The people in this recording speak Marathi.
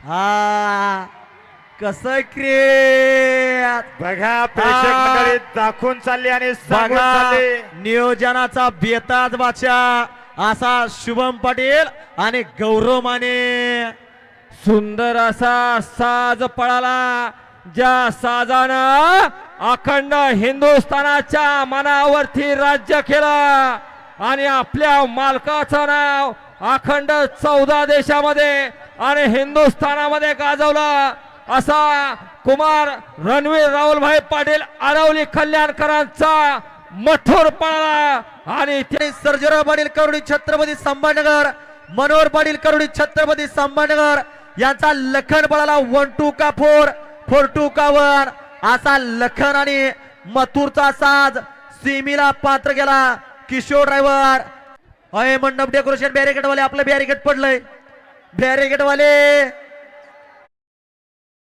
हा कसं क्रिएट बघा प्रेक्षक मंडळी दाखवून चालली आणि सांगून चालली. नियोजनाचा बेताज बादशाह असा शुभम पाटील आणि गौरव माने. सुंदर असा साज पळाला, ज्या साजानं अखंड हिंदुस्थानाच्या मनावरती राज्य केलं आणि आपल्या मालकाचं नाव अखंड 14 देशामध्ये आणि हिंदुस्थानामध्ये गाजवलं. असा कुमार रणवीर राहुलभाई पाटील आरवली कल्याणकरांचा मथुर पळाला. आणि ते सर्जेराव पाटील करोडी छत्रपती संभाजीनगर, मनोहर पाटील करोडी छत्रपती संभाजीनगर यांचा लखन पळाला 1-2 का 4-2 का 1 असा लखन आणि मथुरचा साज सीमीला पात्र केला. किशोर ड्रायव्हर अय मंडप डेकोरेशन बॅरिकेड वाले आपलं बॅरिकेड पडलंय. बॅरिकेड वाले